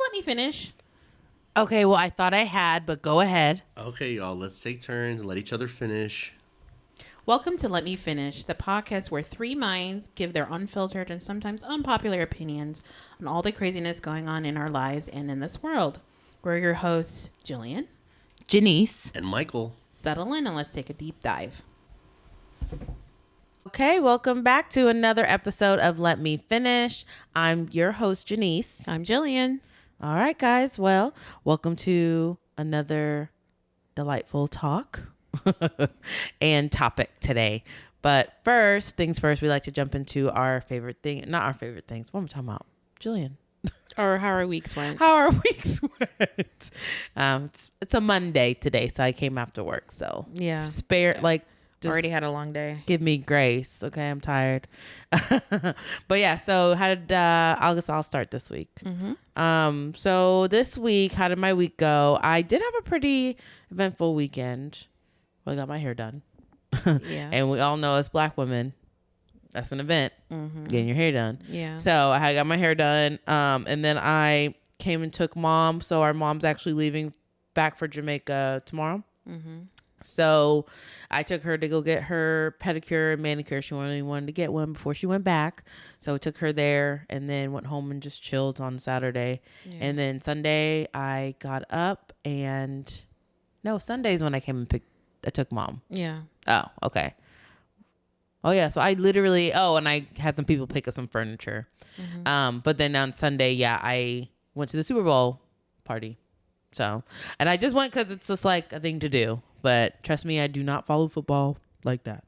let me finish. Okay, well, I thought I had, but go ahead. Okay, y'all, let's take turns and let each other finish. Welcome to Let Me Finish, the podcast where three minds give their unfiltered and sometimes unpopular opinions on all the craziness going on in our lives and in this world. We're your hosts, Jillian, Janice. And Michael. Settle in and let's take a deep dive. Okay, welcome back to another episode of Let Me Finish. I'm your host, Janice. I'm Jillian. All right, guys. Well, welcome to another delightful talk and topic today. But first things first, we like to jump into our favorite thing. Not our favorite things. What am I talking about? Jillian. Or how our weeks went. How our weeks went. It's a Monday today, so I came after work. So yeah, just already had a long day. Give me grace. Okay, I'm tired. But yeah, so how did I'll start this week. Mm-hmm. So this week, how did my week go? I did have a pretty eventful weekend. Well, I got my hair done. Yeah. And we all know as Black women, that's an event, getting your hair done. Yeah. So I got my hair done. And then I came and took mom. So our mom's actually leaving back for Jamaica tomorrow. Mm-hmm. So I took her to go get her pedicure and manicure. She only wanted to get one before she went back. So I took her there and then went home and just chilled on Saturday. Yeah. And then Sunday I got up and Sunday's when I came and I took mom. Yeah. Oh, okay. Oh yeah. So I literally, and I had some people pick up some furniture. Mm-hmm. But then on Sunday, I went to the Super Bowl party. So, and I just went cause it's just like a thing to do. But trust me, I do not follow football like that.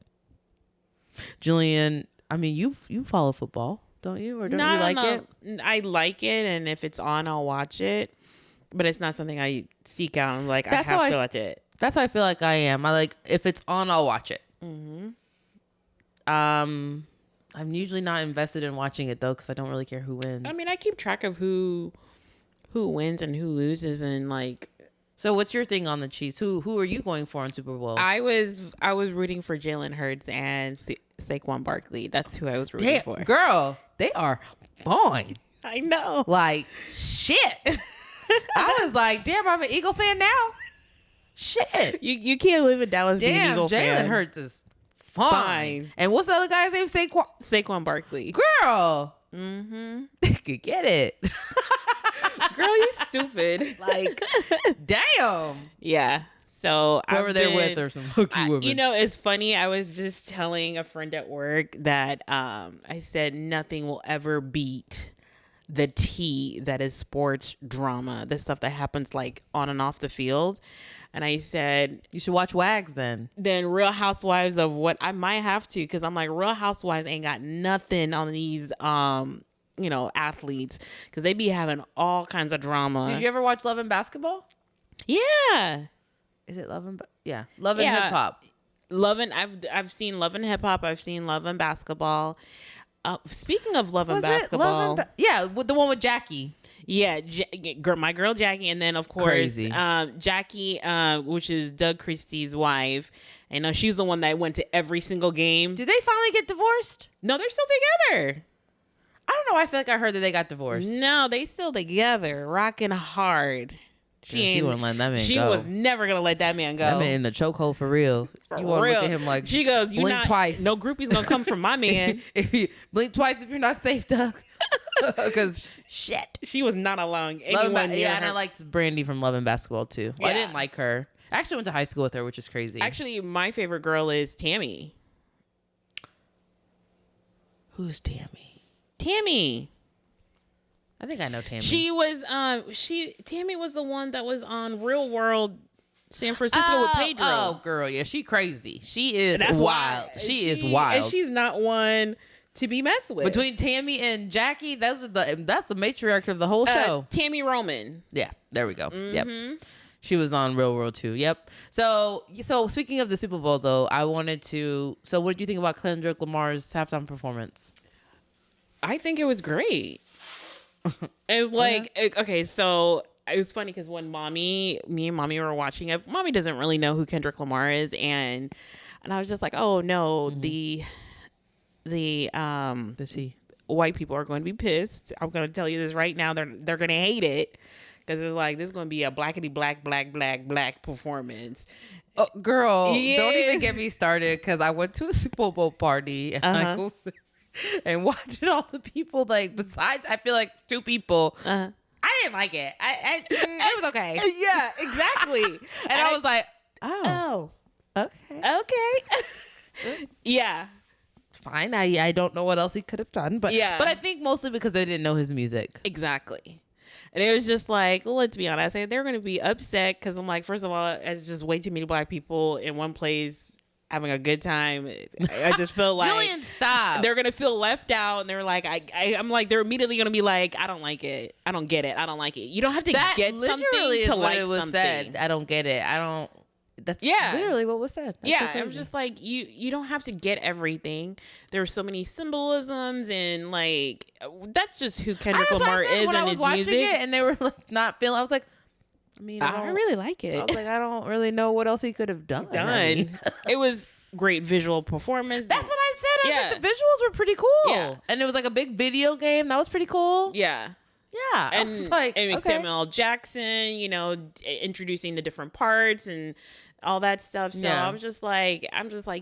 Jillian, I mean, you follow football, don't you? Or don't you like it? I like it, and if it's on, I'll watch it. But it's not something I seek out and I have to watch it. That's how I feel like I am. If it's on, I'll watch it. Mm-hmm. I'm usually not invested in watching it though, because I don't really care who wins. I mean, I keep track of who wins and who loses, and So what's your thing on the Chiefs? Who are you going for on Super Bowl? I was rooting for Jalen Hurts and Saquon Barkley. That's who I was rooting for. Girl, they are fine. I know. Shit. I was like, damn, I'm an Eagle fan now. Shit. You can't live in Dallas being an Eagle fan. Jalen Hurts is fine. And what's the other guy's name? Saquon Barkley. Girl. Mm-hmm. Could get it. Girl, you stupid. Damn. Yeah. So whoever they're with or some hooky women. It's funny. I was just telling a friend at work that I said nothing will ever beat the tea that is sports drama, the stuff that happens on and off the field. And I said, you should watch Wags then. Then Real Housewives of what I might have to, because I'm like, Real Housewives ain't got nothing on these athletes, because they be having all kinds of drama. Did you ever watch Love and Basketball? Yeah. Is it Love and Love and Hip Hop? I've seen Love and Hip Hop. I've seen Love and Basketball. Speaking of Love and Basketball, with the one with Jackie. Yeah, my girl Jackie, and then of course Jackie, which is Doug Christie's wife. I know she's the one that went to every single game. Did they finally get divorced? No, they're still together. I don't know. I feel like I heard that they got divorced. No, they still together, rocking hard. She wouldn't let that man go. She was never gonna let that man go. That man in the chokehold for real. You want to look at him like, she goes, blink twice. No groupies gonna come from my man. If you blink twice if you're not safe, Doug. Because shit, she was not allowing anyone near her. And I liked Brandy from Love and Basketball too. Well, I didn't like her. I actually went to high school with her, which is crazy. Actually, my favorite girl is Tammy. Who's Tammy? Tammy. I think I know Tammy. She was Tammy was the one that was on Real World San Francisco with Pedro. Oh, girl, yeah, she crazy. She is wild. She is wild. And she's not one to be messed with. Between Tammy and Jackie, that's the matriarch of the whole show. Tammy Roman. Yeah, there we go. Mm-hmm. Yep. She was on Real World too. Yep. So speaking of the Super Bowl though, I wanted to. So what did you think about Kendrick Lamar's halftime performance? I think it was great. It was okay, so it was funny because when me and mommy were watching it, mommy doesn't really know who Kendrick Lamar is, and I was just like, oh no, the white people are going to be pissed. I'm going to tell you this right now. They're going to hate it because it's like, this is going to be a blackity black performance. Oh, girl, Yeah. don't even get me started because I went to a Super Bowl party and I go sit and watching all the people, like, besides, I feel like 2 people. I didn't like it. It was okay. Yeah, exactly. And I was like, oh, okay. Yeah. Fine. I don't know what else he could have done, but Yeah. but I think mostly because they didn't know his music. Exactly. And it was just like, let's be honest, they're going to be upset because I'm like, first of all, it's just way too many black people in one place having a good time. I just feel like Julian, stop. they're going to feel left out, and they're like, I'm like, they're immediately going to be like, I don't like it. I don't get it. I don't like it. You don't have to get something is to what like it was something. Said. I don't get it. I don't. That's Yeah. literally what was said. That's so Yeah, crazy. it was just like you don't have to get everything. There were so many symbolisms, and like that's just who Kendrick That's what I Lamar said is when I and was his watching music. it, and they were like not feeling. I was like, I mean, I really like it. I was like, I don't really know what else he could have done. I mean, It was great visual performance. that's what I said. I was Yeah. like, the visuals were pretty cool. Yeah. And it was like a big video game. That was pretty cool. Yeah. Yeah. I And, was like, and okay. Samuel L. Jackson, introducing the different parts and all that stuff. So Yeah. I'm just like,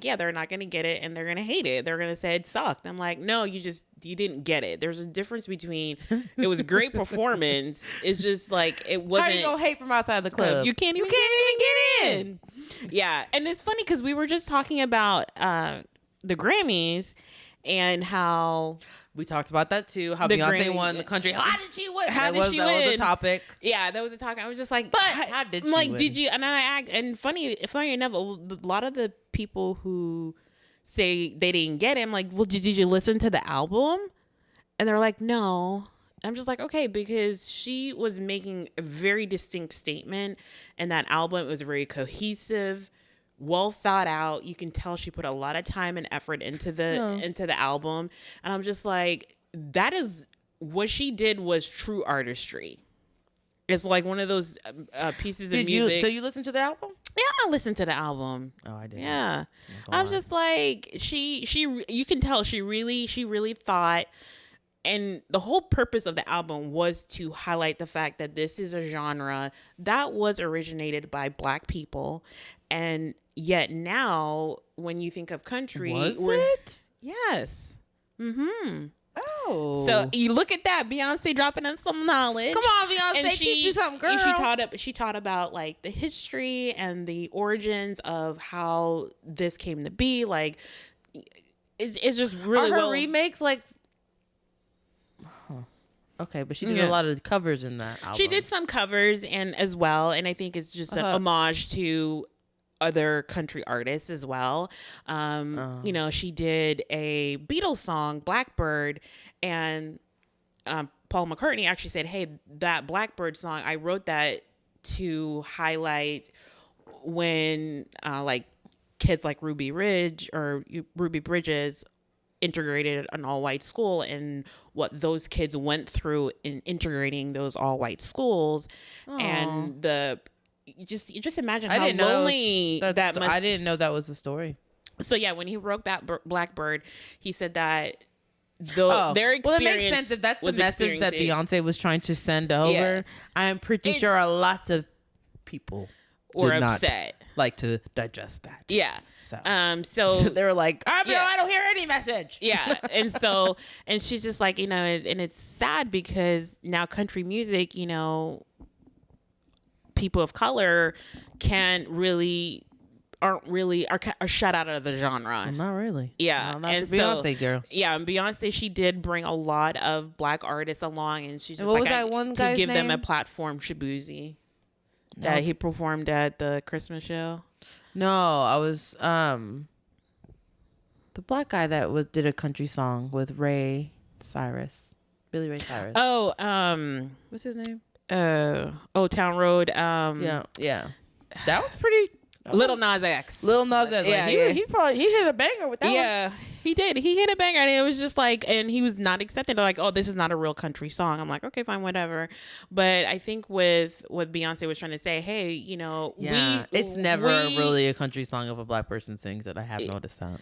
yeah, they're not going to get it and they're going to hate it. They're going to say it sucked. I'm like, no, you didn't get it. There's a difference between, it was a great performance. It's just like, it wasn't. How you gonna hate from outside the club? You can't even get in. Yeah. And it's funny because we were just talking about the Grammys and how We talked about that too. How The Beyonce Grammy- won the country. How did she win? How that did was, she that was win? a topic. Yeah, that was a talk. I was just like, But how did she like, win? did you? And then I act. And funny enough, a lot of the people who say they didn't get it, I'm like, well, did you listen to the album? And they're like, no. I'm just like, okay, because she was making a very distinct statement, and that album was very cohesive, well thought out. You can tell she put a lot of time and effort into the album, and I'm just like, that is what she did was true artistry. It's like one of those pieces of music. So you listened to the album? Yeah, I listened to the album. Oh, I did. Yeah, I'm just like she. You can tell she really thought. And the whole purpose of the album was to highlight the fact that this is a genre that was originated by Black people. And yet now, when you think of country... Was it? Yes. Mm-hmm. Oh. So you look at that, Beyonce dropping in some knowledge. Come on, Beyonce, teach you something, girl. She taught about like the history and the origins of how this came to be. Like, it's just really Are her remakes like... Okay, but she did a lot of covers in that album. She did some covers and as well, and I think it's just an homage to other country artists as well. She did a Beatles song, Blackbird, and Paul McCartney actually said, "Hey, that Blackbird song, I wrote that to highlight when like kids like Ruby Bridges integrated an all-white school and what those kids went through in integrating those all-white schools." Aww. And you just imagine how lonely that must. I didn't know that was the story. So yeah, when he wrote Blackbird, he said that their experience. Well, it makes sense if that's the message that Beyonce was trying to send over. Yes. I'm pretty sure a lot of people were upset. Like to digest that. Yeah. So they were like, I don't hear any message. Yeah. And she's just like, and it's sad because now country music, people of color are shut out of the genre. Well, not really. Yeah. No, not and the Beyonce girl. Yeah, and Beyonce, she did bring a lot of Black artists along, and she's just what was that one guy's to give name? them a platform, Shabuzi. That he performed at the Christmas show. No, I was the Black guy that did a country song with Billy Ray Cyrus. Oh, what's his name? Town Road. Yeah. That was pretty. Lil Nas X. Yeah, he hit a banger with that one. Yeah, he did. He hit a banger, and it was just like, and he was not accepted. They're like, oh, this is not a real country song. I'm like, okay, fine, whatever. But I think with what Beyonce was trying to say, hey, it's never really a country song if a Black person sings it. I have noticed that.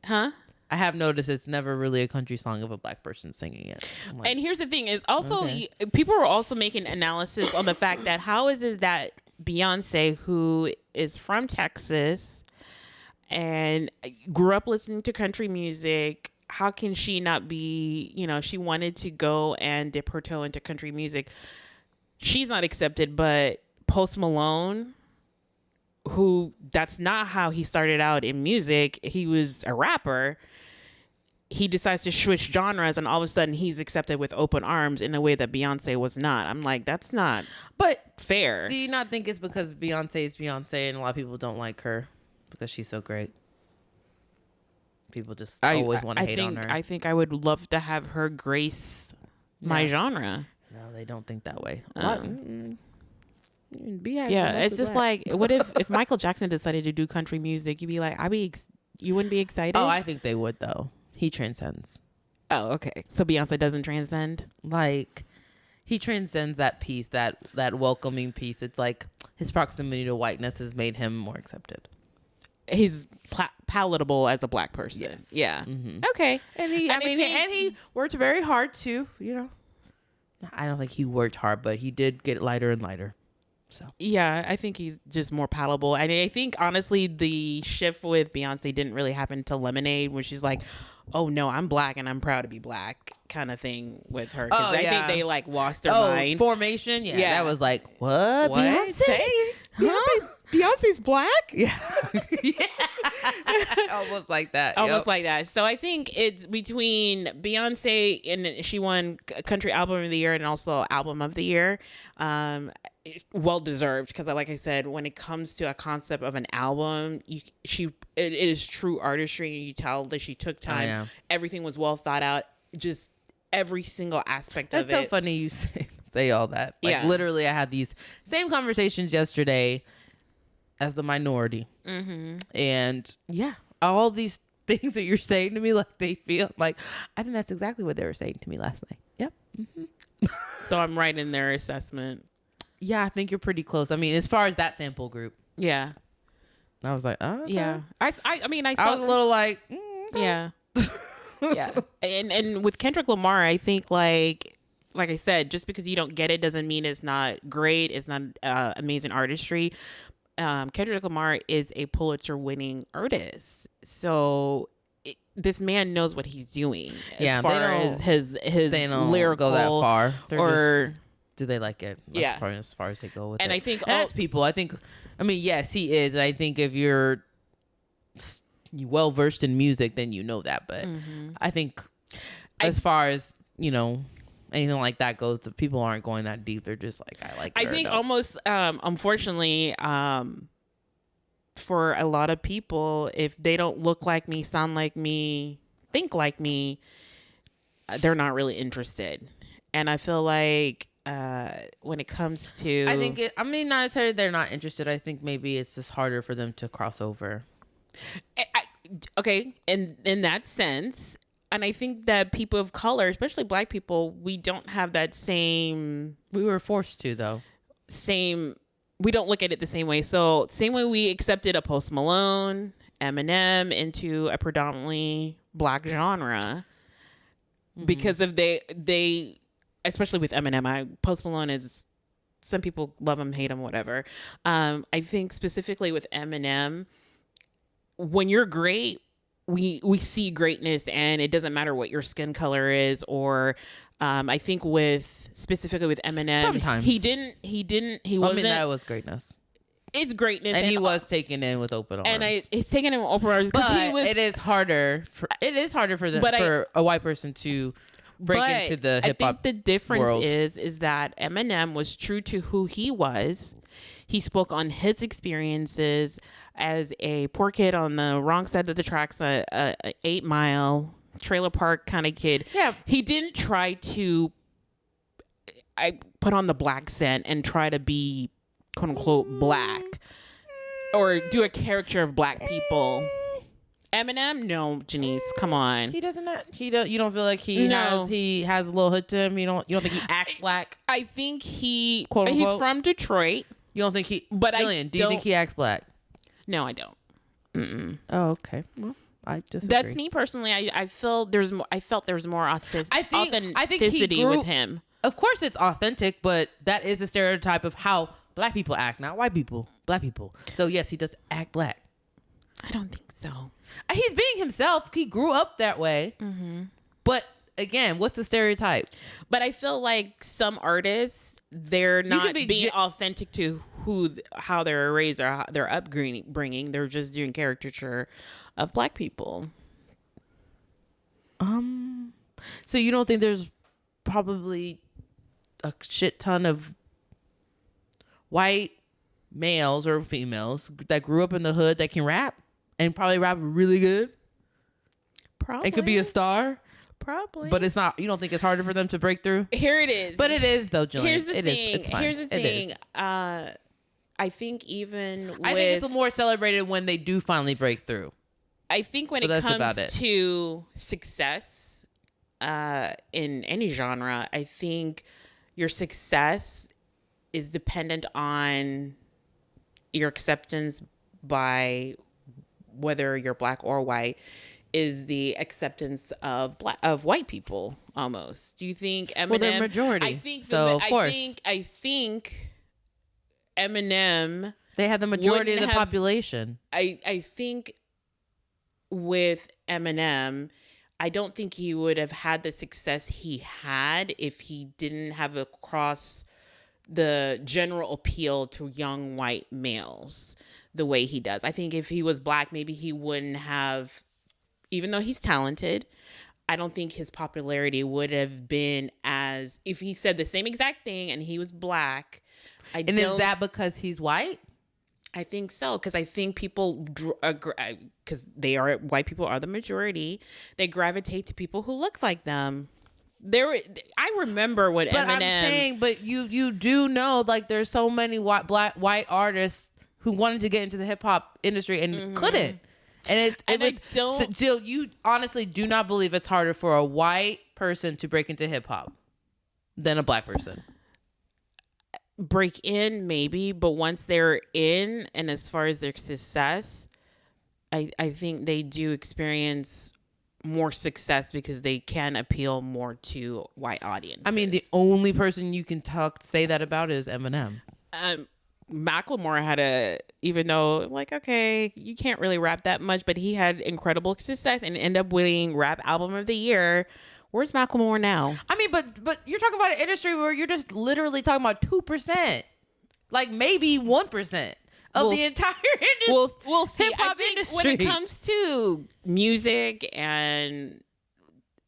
Huh? I have noticed it's never really a country song of a black person singing it. Like, and here's the thing: is also people were also making analysis on the fact that how is it that Beyonce, who is from Texas and grew up listening to country music, how can she not be? She wanted to go and dip her toe into country music. She's not accepted, but Post Malone, who that's not how he started out in music. He was a rapper. He decides to switch genres, and all of a sudden he's accepted with open arms in a way that Beyonce was not. I'm like, that's not fair. Do you not think it's because Beyonce is Beyonce and a lot of people don't like her because she's so great? People just always want to hate on her. I think I would love to have her grace my genre. No, they don't think that way. It's just like, what if Michael Jackson decided to do country music? You'd be like, you wouldn't be excited? Oh, I think they would though. He transcends. Oh, okay. So Beyonce doesn't transcend? Like, he transcends that piece, that welcoming piece. It's like his proximity to whiteness has made him more accepted. He's palatable as a black person. Yes. Yeah. Mm-hmm. Okay. And he worked very hard too, I don't think he worked hard, but he did get lighter and lighter. So yeah, I think he's just more palatable. And I think honestly the shift with Beyonce didn't really happen until Lemonade, when she's like, oh no, I'm black and I'm proud to be black kind of thing with her. Because I think they like lost their mind. Formation? Yeah. That was like, what? Beyonce? Beyonce's black? Yeah. Almost like that. Almost like that. So I think it's between Beyonce, and she won Country Album of the Year and also Album of the Year. Well deserved, because like I said, when it comes to a concept of an album, it is true artistry, and you tell that she took time. Everything was well thought out. Just every single aspect of it. That's so funny you say all that. Like literally, I had these same conversations yesterday as the minority, and all these things that you're saying to me, like they feel like, I think that's exactly what they were saying to me last night. Yep. So I'm right in their assessment. Yeah, I think you're pretty close. I mean, as far as that sample group. Yeah. I was like, oh, okay. Yeah. I was a little like, okay. Yeah. Yeah. And with Kendrick Lamar, I think like I said, just because you don't get it doesn't mean it's not great. It's not amazing artistry. Kendrick Lamar is a Pulitzer-winning artist. So this man knows what he's doing as far as his they don't lyrical go that far. Or do they like it? That's probably as far as they go with it. And I think as people, yes, he is. I think if you're well versed in music, then you know that. But I think as far as anything like that goes, the people aren't going that deep. They're just like, I like. I think almost, unfortunately, for a lot of people, if they don't look like me, sound like me, think like me, they're not really interested. And I feel like when it comes to, not necessarily they're not interested. I think maybe it's just harder for them to cross over. Okay, in that sense. And I think that people of color, especially black people, we don't have that same. We were forced to, though. We don't look at it the same way. So same way we accepted a Post Malone, Eminem into a predominantly black genre, because of they, especially with Eminem, Post Malone is, some people love him, hate him, whatever. I think specifically with Eminem, when you're great, we see greatness, and it doesn't matter what your skin color is, or I think specifically with Eminem, sometimes he wasn't. That was greatness. It's greatness, and he was taken in with open arms. And he's taken in with open arms, because it is harder for a white person to break into the hip hop. I think the difference world. is that Eminem was true to who he was. He spoke on his experiences as a poor kid on the wrong side of the tracks, a 8 Mile trailer park kind of kid. Yeah. He didn't try to put on the black scent and try to be quote unquote black or do a caricature of black people. Eminem, no, Janice, come on. He doesn't. You don't feel like he has a little hood to him. You don't think he acts black? I think he's from Detroit. You don't think he? But Jillian, do you think he acts black? No, I don't. Oh, okay. Well, I disagree. That's me personally. I felt there's more authenticity with him. Of course it's authentic, but that is a stereotype of how black people act, not white people, black people. So yes, he does act black. I don't think so. He's being himself. He grew up that way. But again, what's the stereotype? But I feel like some artists, they're not being authentic to how they're raised or how their upbringing. They're just doing caricature of black people. So you don't think there's probably a shit ton of white males or females that grew up in the hood that can rap and probably rap really good? Probably. It could be a star. Probably. But it's not, you don't think it's harder for them to break through? Here it is. But it is though, Jillian. Here's the thing. It's fine. Here's the thing. I think even with, I think it's more celebrated when they do finally break through. I think when it comes to success in any genre, I think your success is dependent on your acceptance by whether you're black or white, is the acceptance of white people almost. Do you think Eminem? Well, they're majority. I think so. Of course, I think Eminem. They have the majority of the population. I think with Eminem, I don't think he would have had the success he had if he didn't have across the general appeal to young white males the way he does. I think if he was black, maybe he wouldn't have, even though he's talented, I don't think his popularity would have been as, if he said the same exact thing and he was black. And is that because he's white? I think so, because I think people, because white people are the majority, they gravitate to people who look like them. I remember when Eminem. I'm saying, but you do know, like, there's so many white artists who wanted to get into the hip hop industry and couldn't. And Jill, you honestly do not believe it's harder for a white person to break into hip hop than a black person? Break in, maybe, but once they're in, and as far as their success, I think they do experience more success because they can appeal more to white audiences. I mean, the only person you can say that about is Eminem. Macklemore even though, like, okay, you can't really rap that much, but he had incredible success and ended up winning Rap Album of the Year. Where's Macklemore now? I mean, but you're talking about an industry where you're just literally talking about 2%, like maybe 1% of the entire industry. We'll see. Hip-hop I think industry. when it comes to music, and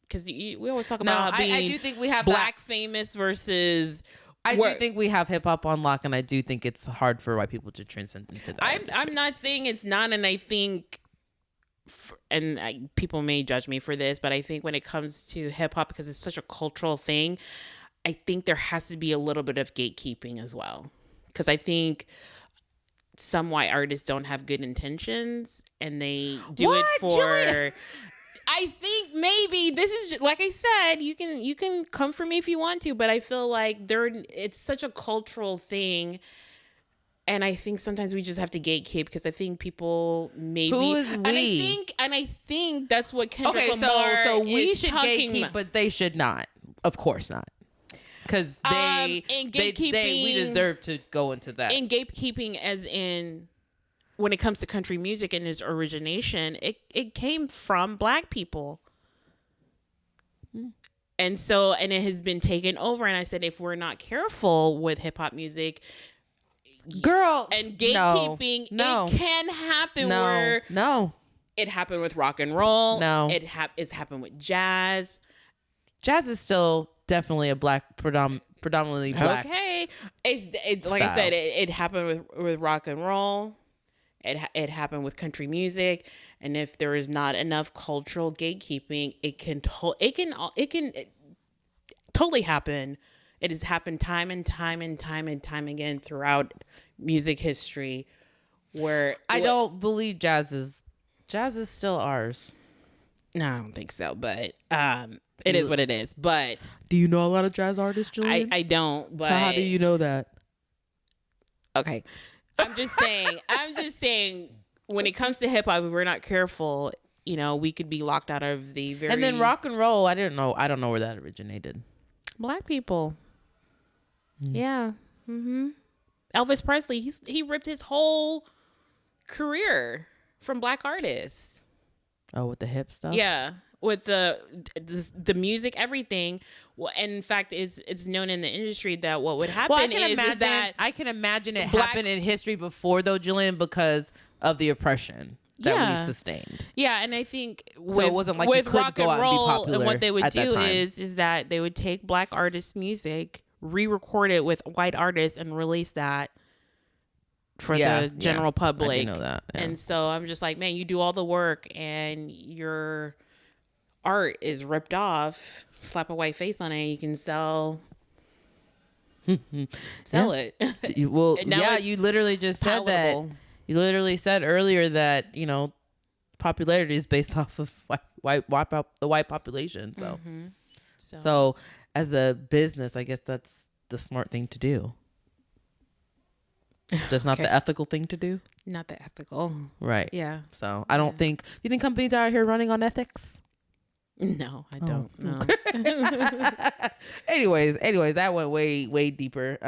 because we always talk about being I do think we have black famous versus. I do think we have hip hop on lock, and I do think it's hard for white people to transcend into that. I'm not saying it's not, and I think, people may judge me for this, but I think when it comes to hip hop, because it's such a cultural thing, I think there has to be a little bit of gatekeeping as well, because I think some white artists don't have good intentions, and they do it for. Julia? I think maybe this is, like I said, you can come for me if you want to, but I feel like it's such a cultural thing, and I think sometimes we just have to gatekeep, because I think people maybe. Who is we? And I think that's what Kendrick Lamar so we is should gatekeep, but they should not. Of course not. Because we deserve to go into that. And gatekeeping, as in, when it comes to country music and its origination, it came from black people. And it has been taken over. And I said, if we're not careful with hip hop music, girl, and gatekeeping, it can happen. It happened with rock and roll. It's happened with jazz. Jazz is still definitely a black, predominantly black. Okay, like I said, it happened with rock and roll. It happened with country music, and if there is not enough cultural gatekeeping, it can totally happen. It has happened time and time again throughout music history. Where I don't believe jazz is still ours. No, I don't think so, but it is what it is. But do you know a lot of jazz artists, Julian? I don't. But how do you know that? Okay. I'm just saying, when it comes to hip hop, if we're not careful, we could be locked out of the very. And then rock and roll, I don't know where that originated. Black people. Yeah. Elvis Presley, he ripped his whole career from black artists. Oh, with the hip stuff? Yeah. With the music, everything. Well, and in fact, it's known in the industry that what would happen is that I can imagine it happened in history before, though, Jillian, because of the oppression that we sustained. Yeah, and I think so it wasn't like with you could rock go and out and be roll, popular. and what they would at do that time. is that they would take black artists' music, re-record it with white artists, and release that for the general public. I didn't know that. Yeah. And so I'm just like, man, you do all the work and your art is ripped off. Slap a white face on it, you can sell it. Well, you literally just said that. You literally said earlier that popularity is based off of the white population. So as a business, I guess that's the smart thing to do. Just not the ethical thing to do. Not the ethical. Right. Yeah. So I don't think. You think companies are out here running on ethics? No, I don't. No. anyways, that went way deeper.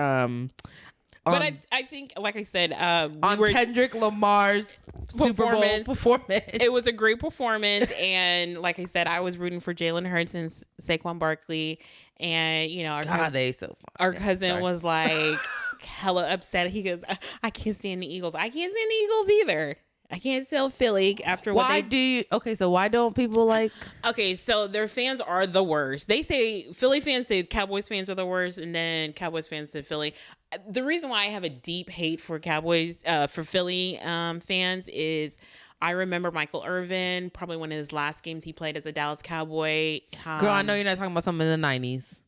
But I think, like I said, Kendrick Lamar's Super Bowl performance. It was a great performance, and like I said, I was rooting for Jalen Hurts and Saquon Barkley, and our cousin was like hella upset. He goes, "I can't stand the Eagles. I can't stand the Eagles either. I can't stand Philly after what so why don't people like? Okay, so their fans are the worst. They say Philly fans say Cowboys fans are the worst, and then Cowboys fans say Philly. The reason why I have a deep hate for for Philly fans is I remember Michael Irvin, probably one of his last games he played as a Dallas Cowboy. Girl, I know you're not talking about something in the 90s.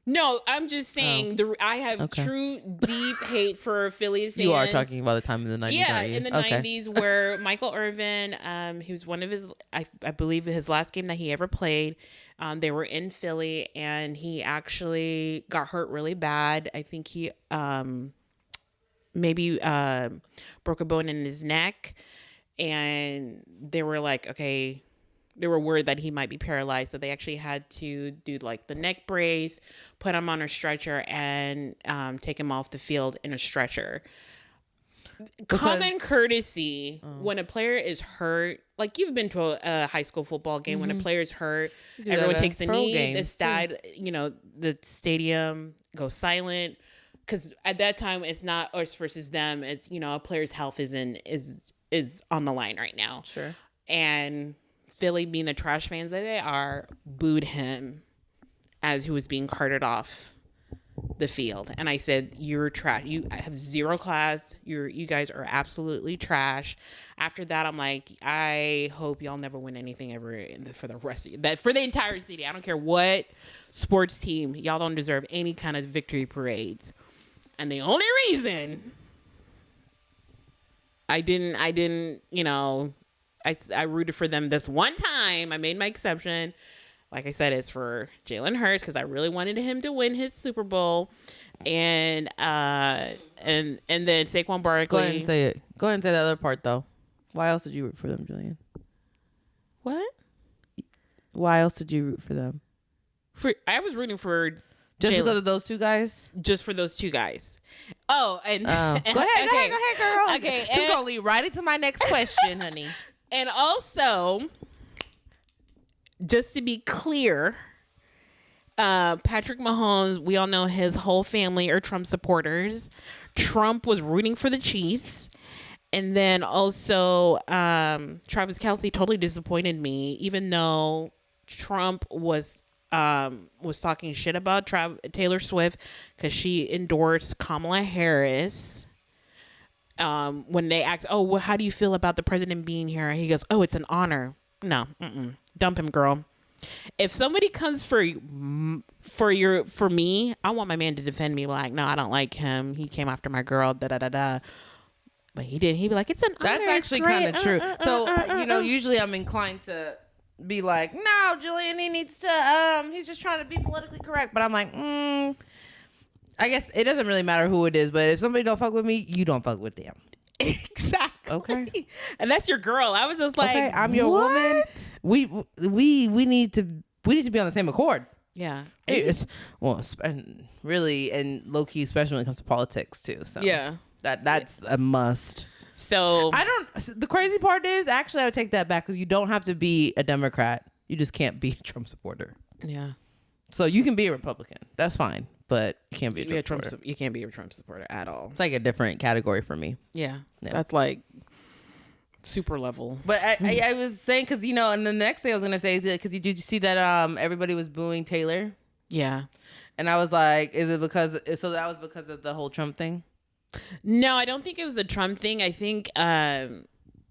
No, I'm just saying I have true deep hate for Philly fans. You are talking about the time in the 90s, yeah, aren't you? In the 90s where Michael Irvin, he was one of his, I believe his last game that he ever played. They were in Philly and he actually got hurt really bad. I think he maybe broke a bone in his neck, and they were like, okay. They were worried that he might be paralyzed, so they actually had to do like the neck brace, put him on a stretcher, and take him off the field in a stretcher. Common courtesy when a player is hurt, like you've been to a high school football game, when a player is hurt, everyone takes a knee. The stadium goes silent because at that time it's not us versus them. It's a player's health is on the line right now. Sure, and Philly, being the trash fans that they are, booed him as he was being carted off the field. And I said, you're trash. You have zero class. You guys are absolutely trash. After that, I'm like, I hope y'all never win anything ever for the rest of that, for the entire city. I don't care what sports team. Y'all don't deserve any kind of victory parades. And the only reason I didn't, I rooted for them this one time. I made my exception. Like I said, it's for Jalen Hurts because I really wanted him to win his Super Bowl, and then Saquon Barkley. Go ahead and say it. Go ahead and say the other part though. Why else did you root for them, Jillian? What? Why else did you root for them? I was rooting for just Jalen. Because of those two guys. Just for those two guys. Oh, and go ahead, girl. Okay, it's gonna lead right into my next question, honey. And also, just to be clear, Patrick Mahomes, we all know his whole family are Trump supporters. Trump was rooting for the Chiefs. And then also, Travis Kelce totally disappointed me, even though Trump was talking shit about Taylor Swift because she endorsed Kamala Harris. When they asked, "Oh, well, how do you feel about the president being here?" He goes, "Oh, it's an honor." No, dump him, girl. If somebody comes for me, I want my man to defend me. Like, no, I don't like him. He came after my girl. Da da da da. But he did. He'd be like, "It's an honor." That's actually kind of true. So usually I'm inclined to be like, "No, Jillian, he needs to. He's just trying to be politically correct." But I'm like, I guess it doesn't really matter who it is, but if somebody don't fuck with me, you don't fuck with them. Exactly. Okay. And that's your girl. I was just like, Okay, I'm your woman. We need to be on the same accord. Yeah. And really, and low key, especially when it comes to politics too. So Yeah. that's a must. So The crazy part is, actually, I would take that back, because you don't have to be a Democrat. You just can't be a Trump supporter. yeah. So you can be a Republican. That's fine, but you can't be a Trump supporter. You can't be a Trump supporter at all. It's like a different category for me. Yeah. Yeah. That's like super level. But I was saying, because, and the next thing I was going to say is, because did you see that everybody was booing Taylor? Yeah. And I was like, is it because, so that was because of the whole Trump thing? No, I don't think it was the Trump thing. I think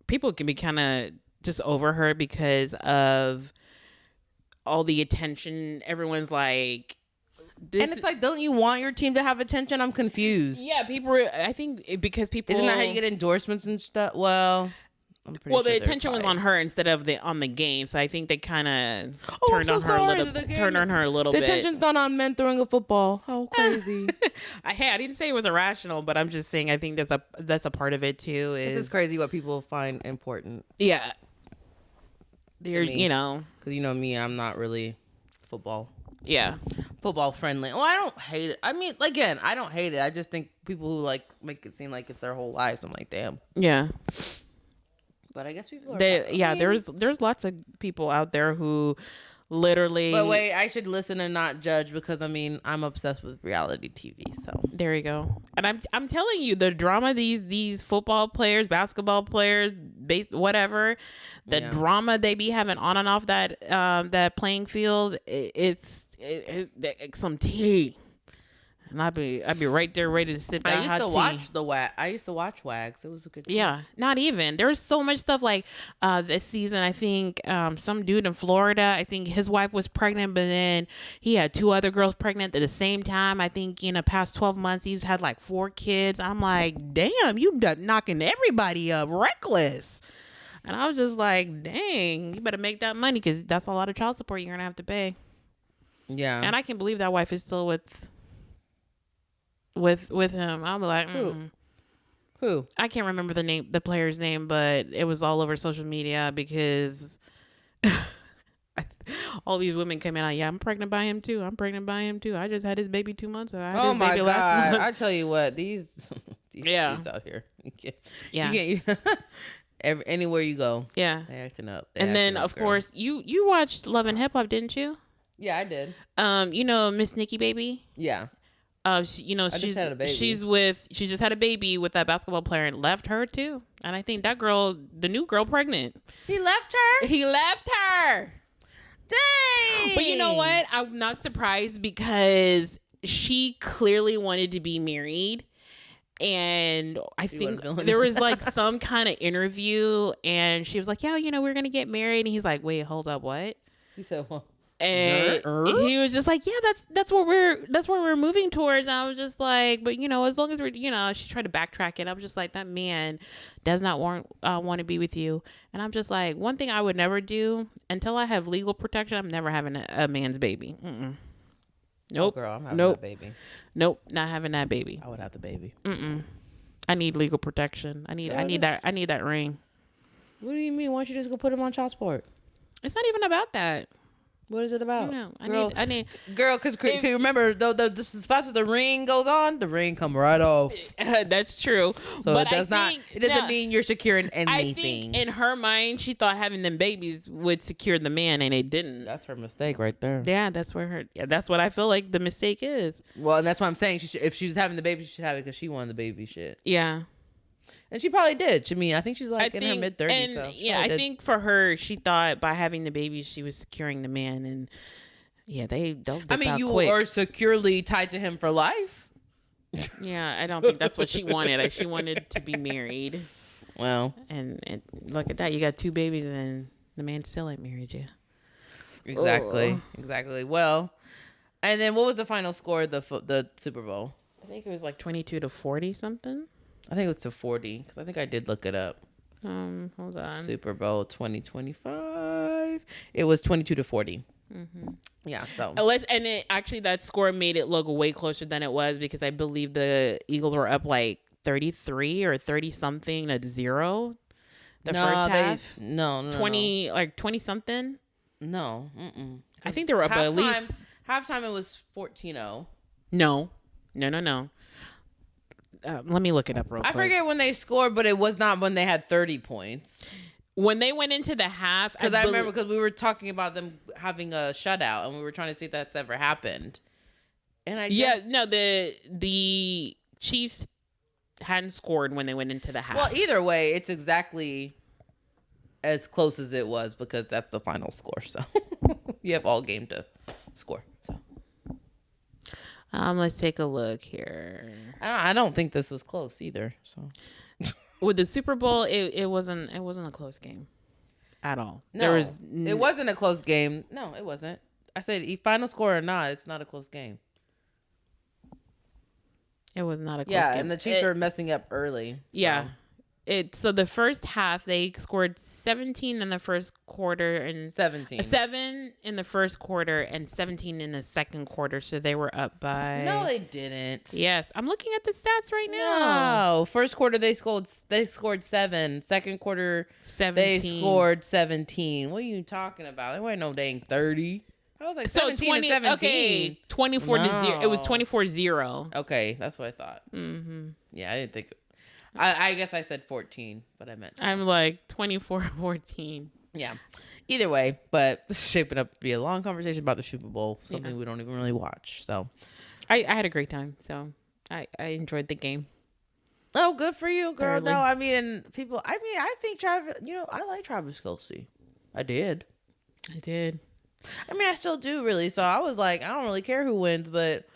people can be kind of just over her because of all the attention. Everyone's like, this. And it's like, don't you want your team to have attention? I'm confused. Yeah, I think because people. Isn't that how you get endorsements and stuff? Well, the attention was on her instead of on the game, so I think they kind of turned on her a little the bit. The attention's not on men throwing a football. How crazy! I didn't say it was irrational, but I'm just saying I think that's a part of it too. This is crazy what people find important. Yeah, they're because me, I'm not really football. Yeah, football friendly. Well, I don't hate it. I mean, again, I don't hate it. I just think people who like make it seem like it's their whole lives. I'm like, damn. Yeah. But I guess people are. There's lots of people out there who literally. But wait, I should listen and not judge, because I'm obsessed with reality TV. So there you go. And I'm telling you, the drama these football players, basketball players, whatever, the drama they be having on and off that playing field, it's some tea. And I'd be right there ready to sip that hot tea. I used to watch Wags. It was a good show. Yeah, not even. There's so much stuff like this season. I think some dude in Florida, I think his wife was pregnant, but then he had 2 other girls pregnant at the same time. I think in the past 12 months, he's had like 4 kids. I'm like, damn, you knocking everybody up, reckless. And I was just like, dang, you better make that money, because that's a lot of child support you're going to have to pay. Yeah. And I can't believe that wife is still with him. I'm like, Who? I can't remember the player's name, but it was all over social media because all these women came in. I'm pregnant by him too. I just had his baby 2 months ago. Oh my God! Last month. I tell you what, these kids out here. You can't anywhere you go. Yeah, they acting up. And then of course you watched Love and Hip Hop, didn't you? Yeah, I did. Miss Nikki Baby. Yeah. She just had a baby with that basketball player and left her too. And I think that girl, the new girl, pregnant. He left her. Dang. But you know what? I'm not surprised, because she clearly wanted to be married. And I think there was like some kind of interview, and she was like, yeah, we're going to get married. And he's like, wait, hold up. What? He said, well. And he was just like, yeah, that's what we're moving towards. And I was just like, but as long as we're, she tried to backtrack it. I was just like, that man does not want to be with you. And I'm just like, one thing I would never do until I have legal protection, I'm never having a man's baby. Nope. Oh, girl, I'm having that baby. Nope, not having that baby. I would have the baby. I need legal protection. I need that ring. What do you mean? Why don't you just go put him on child support? It's not even about that. What is it about? I need girl, because you remember, though, just as fast as the ring goes on, the ring come right off. That's true. So but it doesn't mean you're securing anything. I think in her mind, she thought having them babies would secure the man, and it didn't. That's her mistake right there. Yeah, that's what I feel like the mistake is. Well, and that's what I'm saying. If she was having the baby, she should have it because she wanted the baby shit. Yeah. And she probably did. I think she's in her mid-30s. And so I think for her, she thought by having the baby, she was securing the man. And yeah, they'll dip out you quick. are securely tied to him for life. Yeah, I don't think that's what she wanted. She wanted to be married. Well. And look at that. You got 2 babies and the man still ain't married you. Exactly. Well, and then what was the final score of the Super Bowl? I think it was like 22-40 something. I think it was to 40, because I think I did look it up. Hold on. Super Bowl 2025. It was 22-40. Mm-hmm. Yeah. So. Actually that score made it look way closer than it was, because I believe the Eagles were up like 33 or 30 something to 0. The No, first half. No. 20 like 20 something. No. Mm-mm. I think they were up at least. Halftime it was 14-0. No. Let me look it up real quick. I forget when they scored, but it was not when they had 30 points. When they went into the half, because I remember because we were talking about them having a shutout, and we were trying to see if that's ever happened. And the Chiefs hadn't scored when they went into the half. Well, either way, it's exactly as close as it was because that's the final score. So you have all game to score. So let's take a look here. I don't think this was close either. So with the Super Bowl, it wasn't a close game at all. No, it wasn't a close game. No, it wasn't. I said final score or not, it's not a close game. It was not a close game. Yeah, and the Chiefs were messing up early. So. Yeah. So the first half they scored 17 in the first quarter and 7 in the first quarter and 17 in the second quarter. So they were up by. No, they didn't. Yes, I'm looking at the stats right now. No, first quarter they scored 7. Second quarter 17. They scored 17. What are you talking about? There wasn't no dang 30. I was like 17 and 17. Okay, 24 to 0. It was 24-0. Okay, that's what I thought. Mm-hmm. Yeah, I didn't think. I guess I said 14, but I meant 20. I'm like 24-14. Yeah. Either way, but it's shaping up to be a long conversation about the Super Bowl, something we don't even really watch. So I had a great time. So I enjoyed the game. Oh, good for you, girl. Barely. No, I mean, I think Travis, I like Travis Kelce. I did. I mean, I still do, really. So I was like, I don't really care who wins, but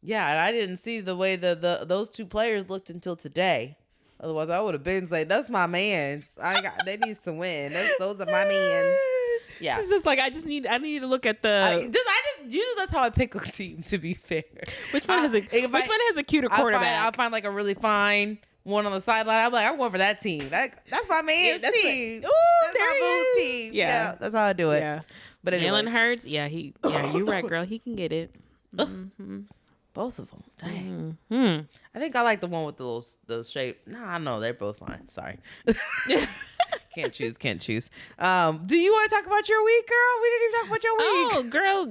yeah, and I didn't see the way those two players looked until today. Otherwise, I would have been saying, "That's my man's. They need to win. Those are my man's." Yeah, it's just like I need to look at the. Usually that's how I pick a team. To be fair, which one has a cuter quarterback? I'll find like a really fine one on the sideline. I'm like, I'm going for that team. That's my man's team. Ooh, there he is. Team. Yeah, that's how I do it. Yeah. But anyway. Jalen Hurts, you're right, girl. He can get it. Mm-hmm. Both of them. Dang. Mm-hmm. I think I like the one with the shape. Nah, no, they're both fine. Sorry. Can't choose. Do you want to talk about your week, girl? We didn't even talk about your week. Oh, girl,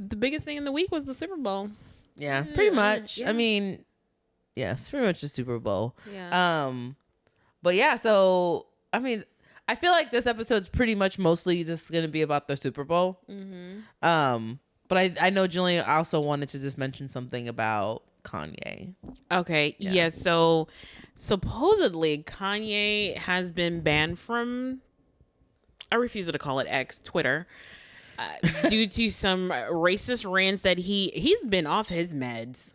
the biggest thing in the week was the Super Bowl. Yeah, pretty much. Yeah. I mean, yes, pretty much the Super Bowl. Yeah. But yeah, so I mean, I feel like this episode's pretty much mostly just gonna be about the Super Bowl. Mm-hmm. But I know Julian also wanted to just mention something about Kanye. Okay. Yeah. So supposedly Kanye has been banned from, I refuse to call it X, Twitter, due to some racist rants that he's been off his meds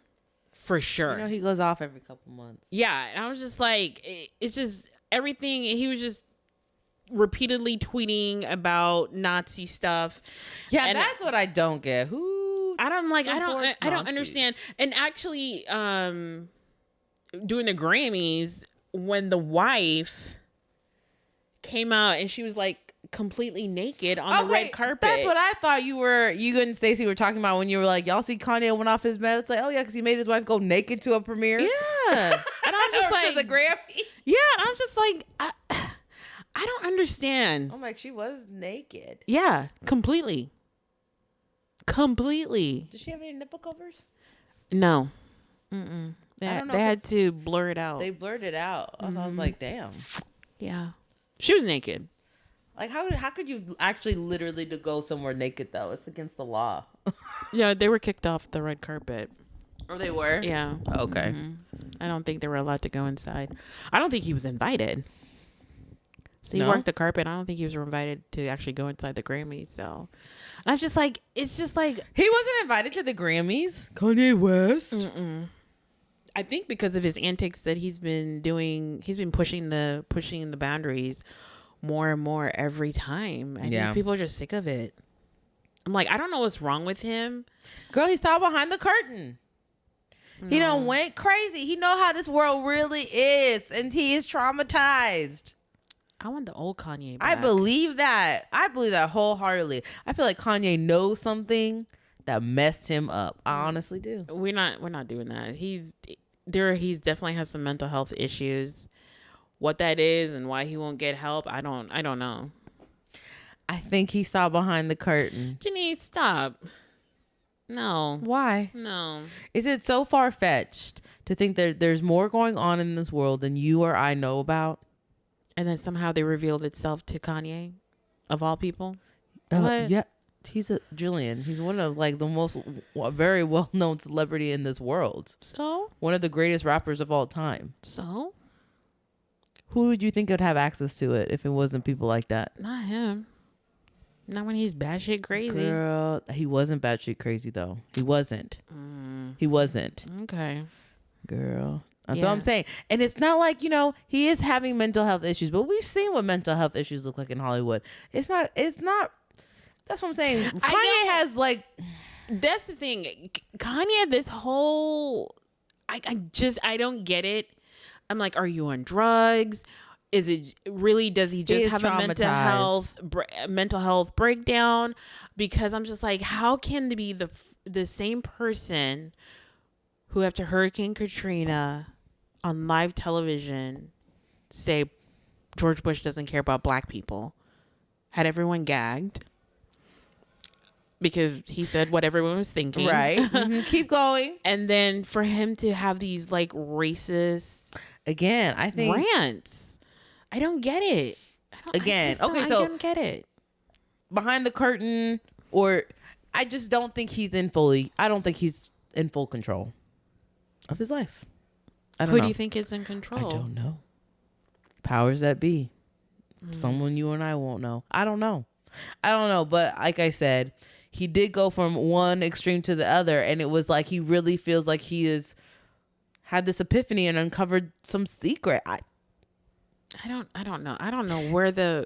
for sure. He goes off every couple months. Yeah. And I was just like, it's just everything. He was just repeatedly tweeting about Nazi stuff. Yeah, and that's what I don't get. I don't understand. And actually, doing the Grammys, when the wife came out and she was like completely naked on the red carpet. That's what I thought you and Stacey were talking about when you were like, y'all see Kanye went off his bed. It's like, oh yeah, because he made his wife go naked to a premiere. Yeah. And I'm just like, to the Grammy. Yeah, I'm just like, I don't understand. I'm like, she was naked. Yeah, completely. Did she have any nipple covers? No. Mm-mm. They had to blur it out. They blurred it out. Mm-hmm. I was like, damn. Yeah. She was naked. Like, how could you actually literally to go somewhere naked, though? It's against the law. Yeah, they were kicked off the red carpet. Oh, they were? Yeah. Okay. Mm-hmm. I don't think they were allowed to go inside. I don't think he was invited. So he walked the carpet. I don't think he was invited to actually go inside the Grammys. So I'm just like, it's just like he wasn't invited to the Grammys. Kanye West. Mm-mm. I think because of his antics that he's been doing, he's been pushing the boundaries more and more every time. I think people are just sick of it. I'm like, I don't know what's wrong with him. Girl, he saw behind the curtain. No. He done went crazy. He know how this world really is, and he is traumatized. I want the old Kanye back. I believe that wholeheartedly. I feel like Kanye knows something that messed him up. I honestly do. We're not doing that. he's definitely has some mental health issues. What that is and why he won't get help, I don't know. I think he saw behind the curtain. Janice, stop. No. Why? No. Is it so far-fetched to think that there's more going on in this world than you or I know about? And then somehow they revealed itself to Kanye, of all people. What? Yeah. He's Julian. He's one of like the most very well-known celebrity in this world. So? One of the greatest rappers of all time. So? Who would you think would have access to it if it wasn't people like that? Not him. Not when he's batshit crazy. Girl, he wasn't batshit crazy though. He wasn't. He wasn't. Okay. Girl. That's what I'm saying. And it's not like, he is having mental health issues, but we've seen what mental health issues look like in Hollywood. It's not, that's what I'm saying. Kanye has like. That's the thing. Kanye, this whole, I don't get it. I'm like, are you on drugs? Is it really, does he just have a mental health breakdown? Because I'm just like, how can they be the same person who after Hurricane Katrina on live television say George Bush doesn't care about black people, had everyone gagged because he said what everyone was thinking. Right. Keep going. And then for him to have these like racist I think rants. I don't get it. I don't get it. Behind the curtain, or I just don't think I don't think he's in full control of his life. Who do you think is in control? I don't know. Powers that be. Someone you and I won't know. I don't know. But like I said, he did go from one extreme to the other, and it was like he really feels like he had this epiphany and uncovered some secret. I don't know. I don't know where the.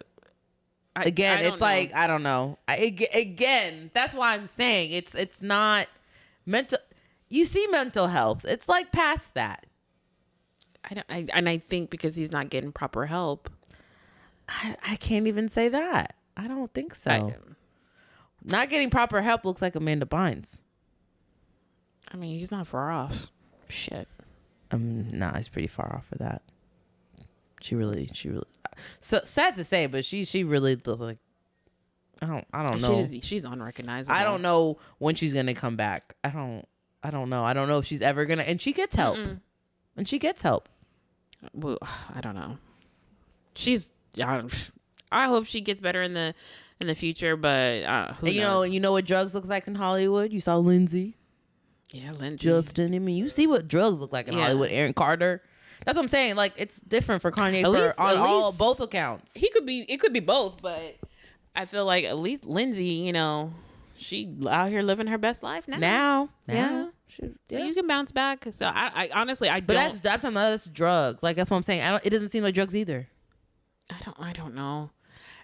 I don't know. Again, that's why I'm saying it's not mental. You see mental health. It's like past that. I think because he's not getting proper help. I can't even say that. I don't think so. Not getting proper help looks like Amanda Bynes. I mean, he's not far off. Shit. Nah, he's pretty far off for that. She really. So sad to say, but she really looks like. I don't know. She's unrecognizable. I don't know when she's gonna come back. I don't know. I don't know if she's ever gonna. And she gets help. And she gets help. Well, I don't know. I hope she gets better in the future, but who knows? You know what drugs looks like in Hollywood? You saw Lindsay. Yeah, Lindsay. Justin. I mean, you see what drugs look like in Hollywood. Aaron Carter. That's what I'm saying. Like, it's different for Kanye on both accounts. It could be both, but I feel like at least Lindsay, she out here living her best life now. Yeah. So you can bounce back. So I honestly, I don't. But that's drugs. Like, that's what I'm saying. It doesn't seem like drugs either. I don't know.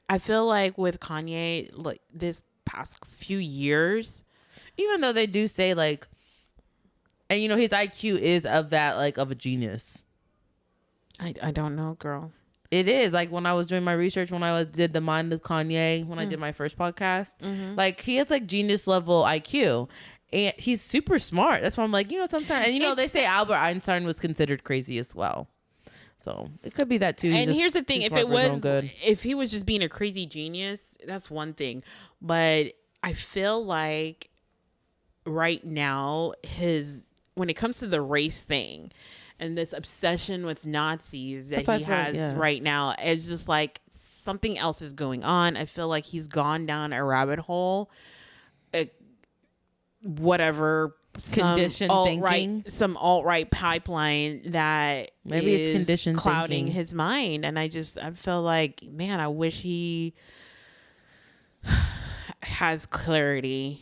I feel like with Kanye, like this past few years, even though they do say like, and his IQ is of that, like, of a genius. I don't know, girl. It is. Like, when I was doing my research, when I did the Mind of Kanye, when I did my first podcast, like, he has like genius level IQ. And he's super smart. That's why I'm like, sometimes, and they say Albert Einstein was considered crazy as well. So it could be that too. And here's the thing: if he was just being a crazy genius, that's one thing. But I feel like right now, when it comes to the race thing and this obsession with Nazis that he has right now, it's just like something else is going on. I feel like he's gone down a rabbit hole. Whatever conditioned thinking, some alt-right pipeline that maybe it's conditioned clouding thinking. His mind. And I feel like, man, I wish he has clarity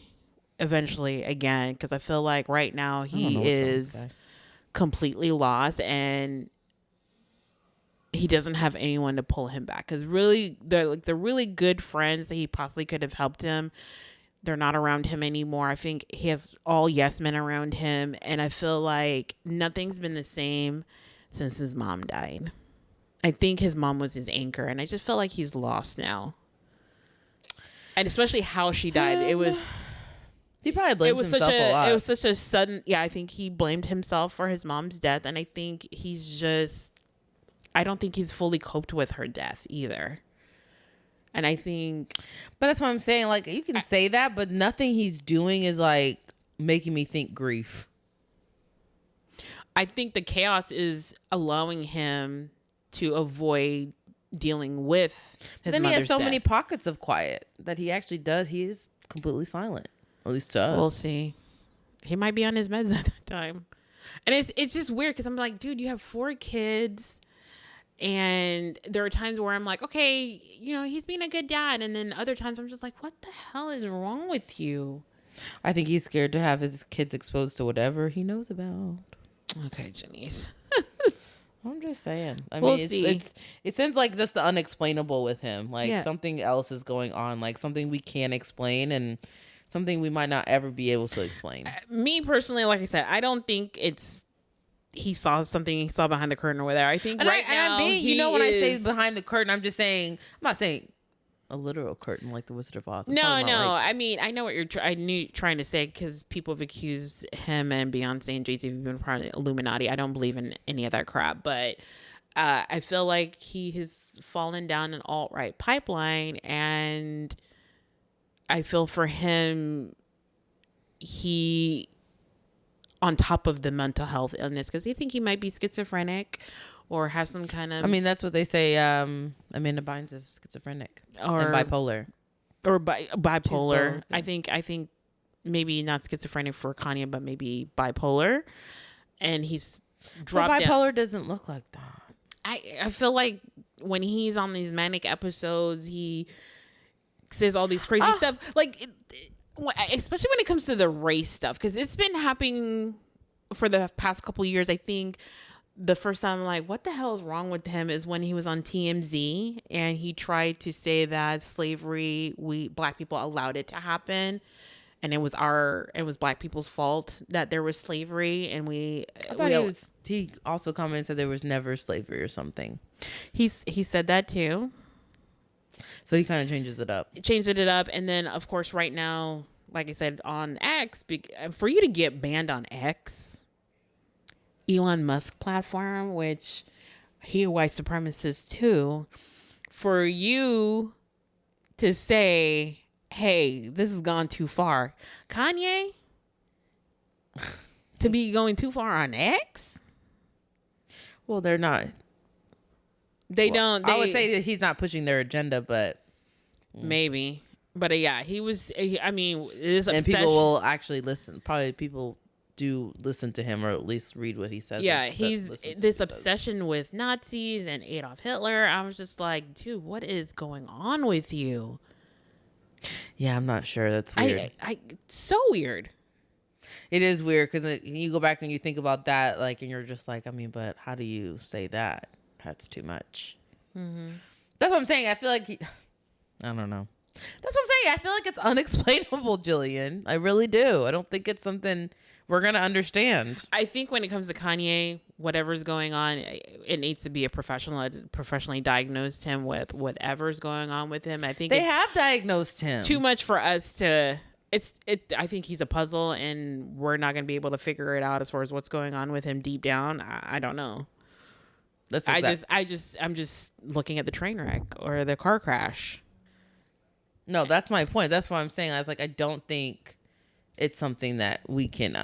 eventually again, because I feel like right now he is completely lost and he doesn't have anyone to pull him back, because really the really good friends that he possibly could have helped him, they're not around him anymore. I think he has all yes men around him. And I feel like nothing's been the same since his mom died. I think his mom was his anchor. And I just feel like he's lost now. And especially how she died. It was probably blamed himself a lot. It was such a sudden. Yeah, I think he blamed himself for his mom's death, and I think I don't think he's fully coped with her death either. And I think, but that's what I'm saying. Like, you can say that, but nothing he's doing is like making me think grief. I think the chaos is allowing him to avoid dealing with his then mother's he has so death. many pockets of quiet that he actually does. He is completely silent, at least to us. We'll see. He might be on his meds at that time. And it's just weird because I'm like, dude, you have 4 kids. And there are times where I'm like, okay, he's being a good dad. And then other times I'm just like, what the hell is wrong with you? I think he's scared to have his kids exposed to whatever he knows about. Okay, Janice. I'm just saying. We'll see. It seems like just the unexplainable with him. Like something else is going on. Like something we can't explain and something we might not ever be able to explain. Me personally, like I said, I don't think he saw something he saw behind the curtain or whatever. I think when I say behind the curtain, I'm just saying, I'm not saying a literal curtain like the Wizard of Oz. I mean, I know what you're trying to say because people have accused him and Beyonce and Jay-Z of being part of the Illuminati. I don't believe in any of that crap, but I feel like he has fallen down an alt-right pipeline, and I feel for him, he on top of the mental health illness, because they think he might be schizophrenic or have some kind of... I mean, that's what they say. Amanda Bynes is schizophrenic or bipolar. Or bipolar. Both, yeah. I think maybe not schizophrenic for Kanye, but maybe bipolar. And he's dropped down. Bipolar doesn't look like that. I feel like when he's on these manic episodes, he says all these crazy stuff. Like... especially when it comes to the race stuff, because it's been happening for the past couple of years. I think the first time I'm like, what the hell is wrong with him is when he was on TMZ and he tried to say that slavery, black people allowed it to happen, and it was black people's fault that there was slavery, and I thought he also commented and said there was never slavery or something. He said that too. So he kind of changes it up. And then, of course, right now, like I said, on X, for you to get banned on X, Elon Musk platform, which he a white supremacist too, for you to say, hey, this has gone too far. Kanye, to be going too far on X? Well, they're not. I would say that he's not pushing their agenda, but maybe. But yeah, he was. I mean, this obsession. And people will actually listen. Probably people do listen to him or at least read what he says. Yeah, he's this obsession with Nazis and Adolf Hitler. I was just like, dude, what is going on with you? Yeah, I'm not sure. That's weird. So weird. It is weird because you go back and you think about that, like, and you're just like, I mean, but how do you say that? That's too much. Mm-hmm. That's what I'm saying. I feel like I don't know. That's what I'm saying. I feel like it's unexplainable, Jillian. I really do. I don't think it's something we're going to understand. I think when it comes to Kanye, whatever's going on, it needs to be professionally diagnosed him with whatever's going on with him. I think they have diagnosed him. Too much for us to... I think he's a puzzle, and we're not going to be able to figure it out as far as what's going on with him deep down. I don't know. I'm just looking at the train wreck or the car crash. No, that's my point. That's what I'm saying. I was like, I don't think it's something that we can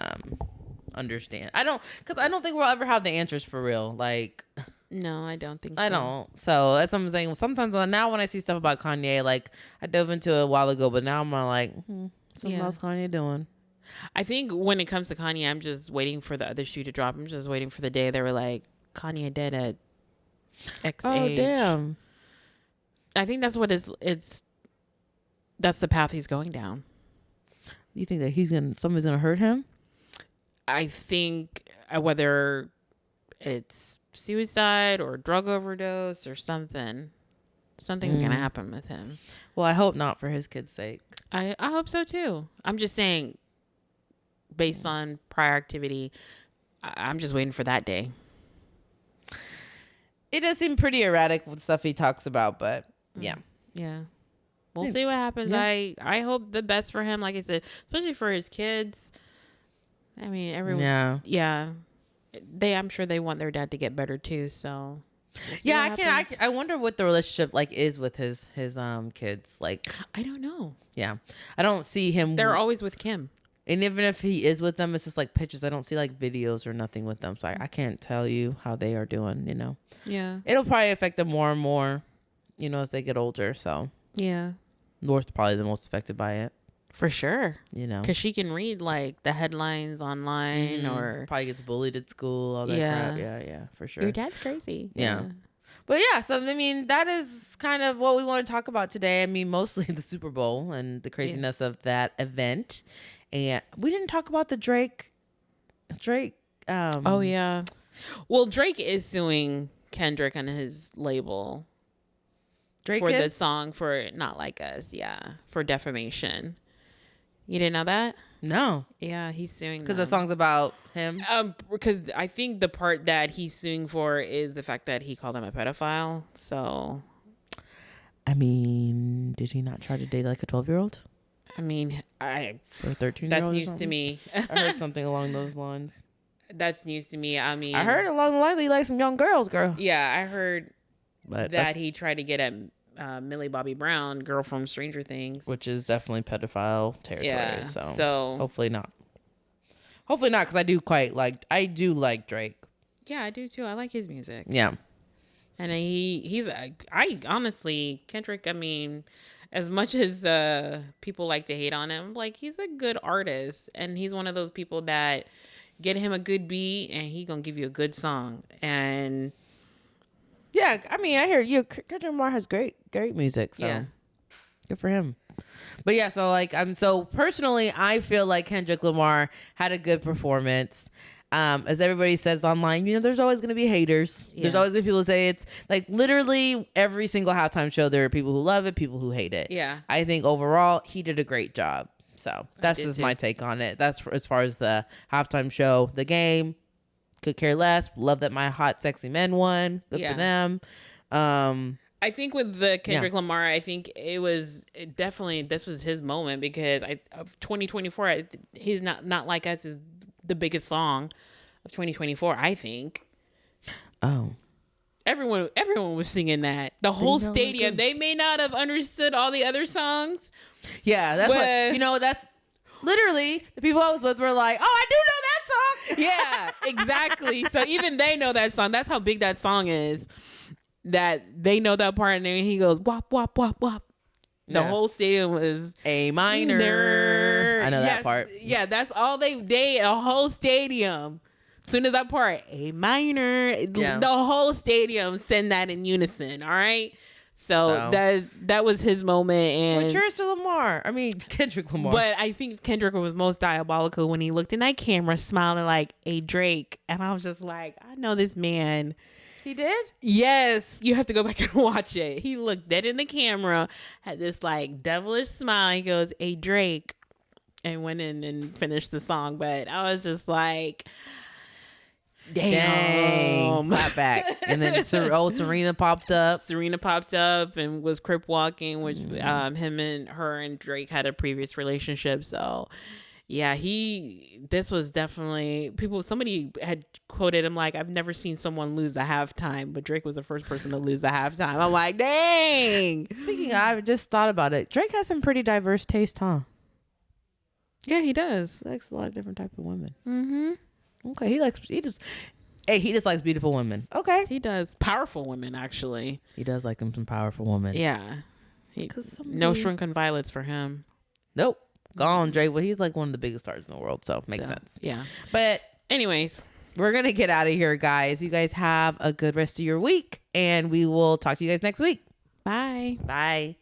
understand. Because I don't think we'll ever have the answers for real. Like, no, I don't think so. I don't. So that's what I'm saying. Sometimes now when I see stuff about Kanye, like I dove into it a while ago, but now I'm like, something else Kanye doing. I think when it comes to Kanye, I'm just waiting for the other shoe to drop. I'm just waiting for the day they were like, Kanye dead at X age. Oh, damn. I think that's what that's the path he's going down. You think that somebody's gonna hurt him? I think whether it's suicide or drug overdose or something's gonna happen with him. Well, I hope not, for his kid's sake. I hope so too. I'm just saying, based on prior activity, I'm just waiting for that day. It does seem pretty erratic with stuff he talks about, but yeah. We'll We'll see what happens. Yeah. I hope the best for him. Like I said, especially for his kids. I mean, everyone. Yeah. I'm sure they want their dad to get better too. So. Yeah, I wonder what the relationship like is with his kids. Like, I don't know. Yeah, I don't see him. They're always with Kim. And even if he is with them, it's just like pictures. I don't see like videos or nothing with them. So I can't tell you how they are doing, you know. Yeah. It'll probably affect them more and more, you know, as they get older. So yeah. North's probably the most affected by it. For sure. You know. Because she can read like the headlines online or. Probably gets bullied at school, all that crap. Yeah, for sure. Your dad's crazy. Yeah. But yeah, so I mean, that is kind of what we want to talk about today. I mean, mostly the Super Bowl and the craziness of that event. And we didn't talk about the Drake. Oh yeah. Well, Drake is suing Kendrick on his label. Drake for is? the song for Not Like Us, for defamation. You didn't know that? No. Yeah, he's suing because the song's about him. Because I think the part that he's suing for is the fact that he called him a pedophile. So, I mean, did he not try to date like a 12-year-old? I mean, or a 13-year-old. That's news to me. I heard something along those lines. That's news to me. I mean, I heard along the lines that he likes some young girls, girl. Yeah, I heard that he tried to get at Millie Bobby Brown, girl from Stranger Things, which is definitely pedophile territory. Yeah, so hopefully not. Hopefully not, because I do like Drake. Yeah, I do too. I like his music. Yeah, and I honestly, Kendrick. I mean, as much as people like to hate on him, like he's a good artist, and he's one of those people that get him a good beat, and he gonna give you a good song. And yeah, I mean, I hear you. Kendrick Lamar has great music. So yeah, good for him. But yeah, so personally, I feel like Kendrick Lamar had a good performance. As everybody says online, you know, there's always going to be haters. Yeah. There's always going to be people who say it's like literally every single halftime show. There are people who love it, people who hate it. Yeah. I think overall he did a great job. So that's just my take on it. That's as far as the halftime show, the game. Could care less. Love that my hot sexy men won. Good for them. I think with the Kendrick Lamar, I think this was his moment because of 2024. He's not Like Us is the biggest song of 2024. I think. Oh. Everyone was singing that. The whole stadium. They may not have understood all the other songs. Yeah, that's what, you know, that's literally the people I was with were like, oh, I do know that song. Yeah, exactly. So even they know that song. That's how big that song is. That they know that part, and then he goes wop wop wop wop. The whole stadium was A minor. I know that part. Yeah, that's all a whole stadium. As soon as that part, A minor, the whole stadium send that in unison. All right. So that was his moment. And cheers to Lamar. I mean, Kendrick Lamar. But I think Kendrick was most diabolical when he looked in that camera smiling like a Drake. And I was just like, I know this man. He did? Yes. You have to go back and watch it. He looked dead in the camera, had this like devilish smile. He goes, a Drake, and went in and finished the song. But I was just like, damn. Clap back. And then Serena popped up. Serena popped up and was crip walking, which him and her and Drake had a previous relationship. So yeah, this was definitely somebody had quoted him like, I've never seen someone lose a halftime, but Drake was the first person to lose a halftime. I'm like, dang. Speaking of, I just thought about it. Drake has some pretty diverse taste, huh? Yeah, he does. He likes a lot of different types of women. Mm-hmm. Okay, he just likes beautiful women. Okay. He does. Powerful women, actually. He does like some powerful women. Yeah. No shrunken violets for him. Nope. Gone, Drake. Well, he's like one of the biggest stars in the world, so makes sense. Yeah. But anyways, we're going to get out of here, guys. You guys have a good rest of your week, and we will talk to you guys next week. Bye. Bye.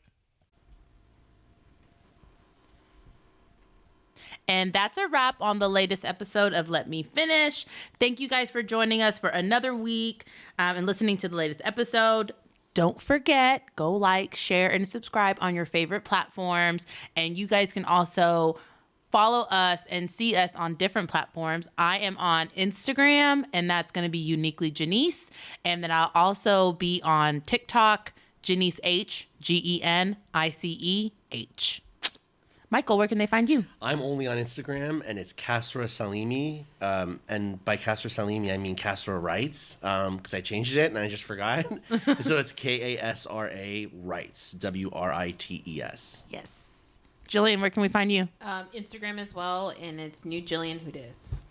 And that's a wrap on the latest episode of Let Me Finish. Thank you guys for joining us for another week and listening to the latest episode. Don't forget, go like, share, and subscribe on your favorite platforms. And you guys can also follow us and see us on different platforms. I am on Instagram, and that's going to be Uniquely Janice. And then I'll also be on TikTok, Janice H, GENICEH. Michael, where can they find you? I'm only on Instagram, and it's Kasra Salimi. And by Kasra Salimi, I mean Kasra Writes, because I changed it and I just forgot. So it's KASRA Writes, WRITES. Yes. Jillian, where can we find you? Instagram as well, and it's New Jillian Who Dis.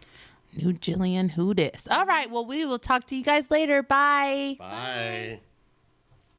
New Jillian Who Dis. All right. Well, we will talk to you guys later. Bye. Bye.